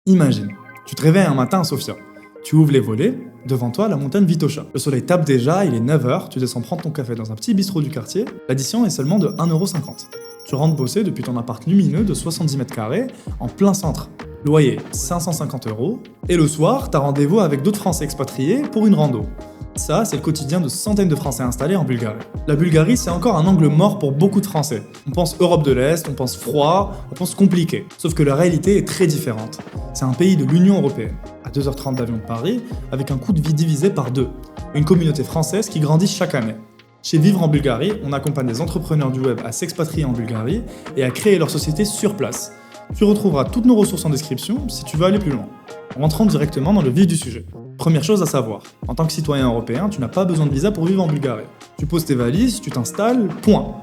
Imagine, tu te réveilles un matin à Sofia. Tu ouvres les volets, devant toi la montagne Vitosha. Le soleil tape déjà, il est 9h, tu descends prendre ton café dans un petit bistrot du quartier, l'addition est seulement de 1,50€. Tu rentres bosser depuis ton appart lumineux de 70 mètres carrés, en plein centre. Loyer 550€, et le soir, t'as rendez-vous avec d'autres Français expatriés pour une rando. Ça, c'est le quotidien de centaines de Français installés en Bulgarie. La Bulgarie, c'est encore un angle mort pour beaucoup de Français. On pense Europe de l'Est, on pense froid, on pense compliqué. Sauf que la réalité est très différente. C'est un pays de l'Union Européenne, à 2h30 d'avion de Paris, avec un coût de vie divisé par 2. Une communauté française qui grandit chaque année. Chez Vivre en Bulgarie, on accompagne des entrepreneurs du web à s'expatrier en Bulgarie et à créer leur société sur place. Tu retrouveras toutes nos ressources en description si tu veux aller plus loin. Rentrons directement dans le vif du sujet. Première chose à savoir, en tant que citoyen européen, tu n'as pas besoin de visa pour vivre en Bulgarie. Tu poses tes valises, tu t'installes, point.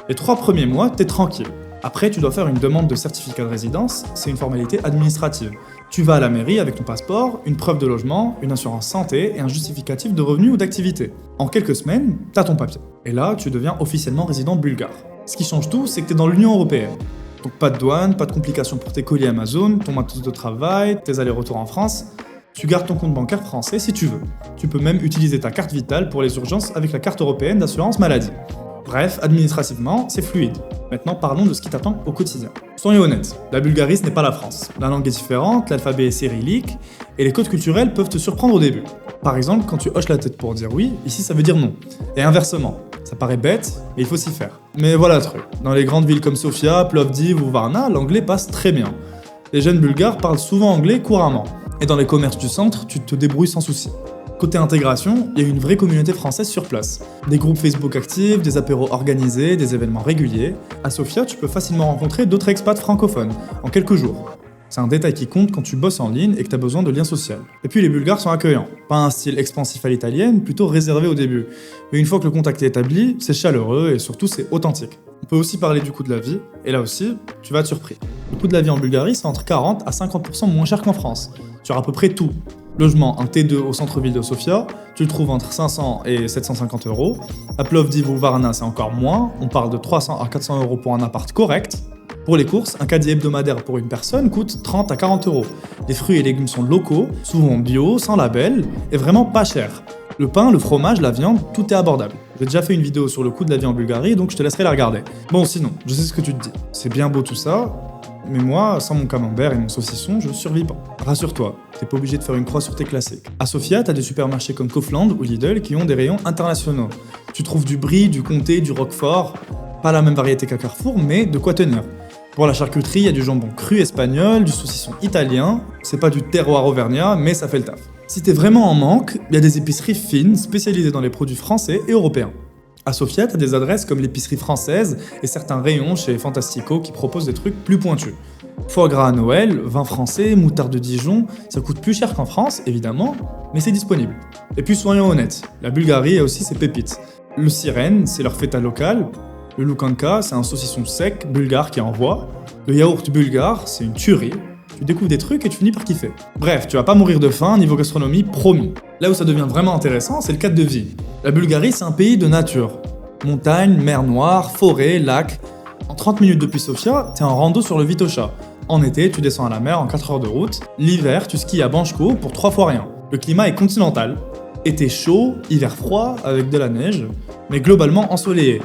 Les 3 premiers mois, t'es tranquille. Après, tu dois faire une demande de certificat de résidence, c'est une formalité administrative. Tu vas à la mairie avec ton passeport, une preuve de logement, une assurance santé et un justificatif de revenus ou d'activité. En quelques semaines, t'as ton papier. Et là, tu deviens officiellement résident bulgare. Ce qui change tout, c'est que t'es dans l'Union Européenne. Donc pas de douane, pas de complications pour tes colis Amazon, ton matos de travail, tes allers-retours en France. Tu gardes ton compte bancaire français si tu veux. Tu peux même utiliser ta carte vitale pour les urgences avec la carte européenne d'assurance maladie. Bref, administrativement, c'est fluide. Maintenant, parlons de ce qui t'attend au quotidien. Soyons honnêtes, la Bulgarie, ce n'est pas la France. La langue est différente, l'alphabet est cyrillique, et les codes culturels peuvent te surprendre au début. Par exemple, quand tu hoches la tête pour dire oui, ici ça veut dire non. Et inversement. Ça paraît bête, mais il faut s'y faire. Mais voilà le truc. Dans les grandes villes comme Sofia, Plovdiv ou Varna, l'anglais passe très bien. Les jeunes bulgares parlent souvent anglais couramment. Et dans les commerces du centre, tu te débrouilles sans souci. Côté intégration, il y a une vraie communauté française sur place. Des groupes Facebook actifs, des apéros organisés, des événements réguliers. À Sofia, tu peux facilement rencontrer d'autres expats francophones, en quelques jours. C'est un détail qui compte quand tu bosses en ligne et que tu as besoin de liens sociaux. Et puis les Bulgares sont accueillants. Pas un style expansif à l'italienne, plutôt réservé au début. Mais une fois que le contact est établi, c'est chaleureux et surtout c'est authentique. On peut aussi parler du coût de la vie, et là aussi, tu vas être surpris. Le coût de la vie en Bulgarie, c'est entre 40 à 50% moins cher qu'en France. Sur à peu près tout. Logement, un T2 au centre-ville de Sofia, tu le trouves entre 500 et 750€. À Plovdiv ou Varna, c'est encore moins, on parle de 300 à 400€ pour un appart correct. Pour les courses, un caddie hebdomadaire pour une personne coûte 30 à 40€. Les fruits et légumes sont locaux, souvent bio, sans label, et vraiment pas chers. Le pain, le fromage, la viande, tout est abordable. J'ai déjà fait une vidéo sur le coût de la vie en Bulgarie, donc je te laisserai la regarder. Bon, sinon, je sais ce que tu te dis. C'est bien beau tout ça, mais moi, sans mon camembert et mon saucisson, je survis pas. Rassure-toi, t'es pas obligé de faire une croix sur tes classiques. À Sofia, t'as des supermarchés comme Kaufland ou Lidl qui ont des rayons internationaux. Tu trouves du Brie, du Comté, du Roquefort, pas la même variété qu'à Carrefour, mais de quoi tenir. Pour la charcuterie, il y a du jambon cru espagnol, du saucisson italien, c'est pas du terroir auvergnat, mais ça fait le taf. Si t'es vraiment en manque, il y a des épiceries fines spécialisées dans les produits français et européens. À Sofia, t'as des adresses comme l'épicerie française et certains rayons chez Fantastico qui proposent des trucs plus pointus. Foie gras à Noël, vin français, moutarde de Dijon, ça coûte plus cher qu'en France, évidemment, mais c'est disponible. Et puis soyons honnêtes, la Bulgarie a aussi ses pépites. Le sirène, c'est leur feta locale. Le loukanka, c'est un saucisson sec bulgare qui envoie. Le yaourt bulgare, c'est une tuerie. Tu découvres des trucs et tu finis par kiffer. Bref, tu vas pas mourir de faim, niveau gastronomie, promis. Là où ça devient vraiment intéressant, c'est le cadre de vie. La Bulgarie, c'est un pays de nature. Montagne, mer Noire, forêt, lac. En 30 minutes depuis Sofia, t'es en rando sur le Vitosha. En été, tu descends à la mer en 4 heures de route. L'hiver, tu skis à Banjko pour 3 fois rien. Le climat est continental. Été chaud, hiver froid, avec de la neige, mais globalement ensoleillé.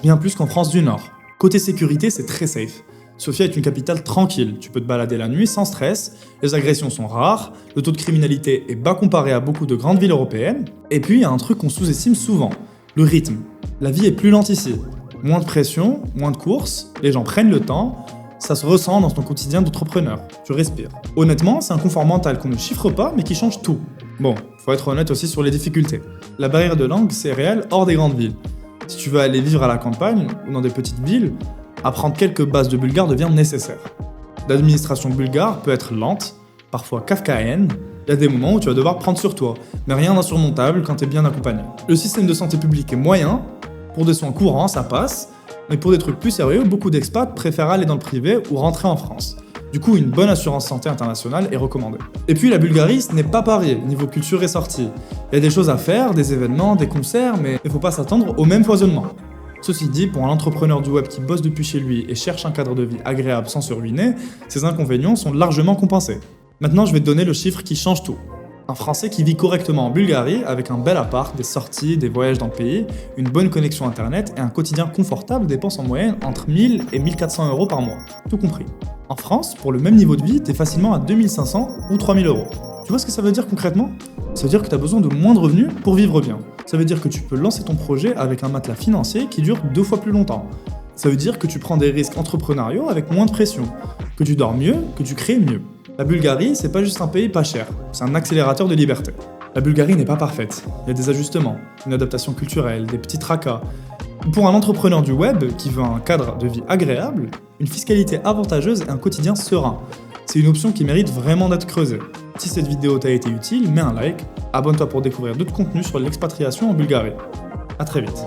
Bien plus qu'en France du Nord. Côté sécurité, c'est très safe. Sofia est une capitale tranquille, tu peux te balader la nuit sans stress, les agressions sont rares, le taux de criminalité est bas comparé à beaucoup de grandes villes européennes, et puis il y a un truc qu'on sous-estime souvent, le rythme. La vie est plus lente ici. Moins de pression, moins de courses, les gens prennent le temps, ça se ressent dans ton quotidien d'entrepreneur. Tu respires. Honnêtement, c'est un confort mental qu'on ne chiffre pas, mais qui change tout. Bon, faut être honnête aussi sur les difficultés. La barrière de langue, c'est réel hors des grandes villes. Si tu veux aller vivre à la campagne ou dans des petites villes, apprendre quelques bases de bulgare devient nécessaire. L'administration bulgare peut être lente, parfois kafkaïenne. Il y a des moments où tu vas devoir prendre sur toi, mais rien d'insurmontable quand tu es bien accompagné. Le système de santé publique est moyen, pour des soins courants ça passe, mais pour des trucs plus sérieux, beaucoup d'expats préfèrent aller dans le privé ou rentrer en France. Du coup, une bonne assurance santé internationale est recommandée. Et puis la Bulgarie, ce n'est pas Paris, niveau culture est sorti. Il y a des choses à faire, des événements, des concerts, mais il ne faut pas s'attendre au même foisonnement. Ceci dit, pour un entrepreneur du web qui bosse depuis chez lui et cherche un cadre de vie agréable sans se ruiner, ces inconvénients sont largement compensés. Maintenant, je vais te donner le chiffre qui change tout. Un Français qui vit correctement en Bulgarie, avec un bel appart, des sorties, des voyages dans le pays, une bonne connexion internet et un quotidien confortable dépense en moyenne entre 1000 et 1400 euros par mois, tout compris. En France, pour le même niveau de vie, t'es facilement à 2500 ou 3000 euros. Tu vois ce que ça veut dire concrètement? Ça veut dire que tu as besoin de moins de revenus pour vivre bien. Ça veut dire que tu peux lancer ton projet avec un matelas financier qui dure 2 fois plus longtemps. Ça veut dire que tu prends des risques entrepreneuriaux avec moins de pression, que tu dors mieux, que tu crées mieux. La Bulgarie, c'est pas juste un pays pas cher, c'est un accélérateur de liberté. La Bulgarie n'est pas parfaite, il y a des ajustements, une adaptation culturelle, des petits tracas. Pour un entrepreneur du web qui veut un cadre de vie agréable, une fiscalité avantageuse et un quotidien serein. C'est une option qui mérite vraiment d'être creusée. Si cette vidéo t'a été utile, mets un like, abonne-toi pour découvrir d'autres contenus sur l'expatriation en Bulgarie. A très vite.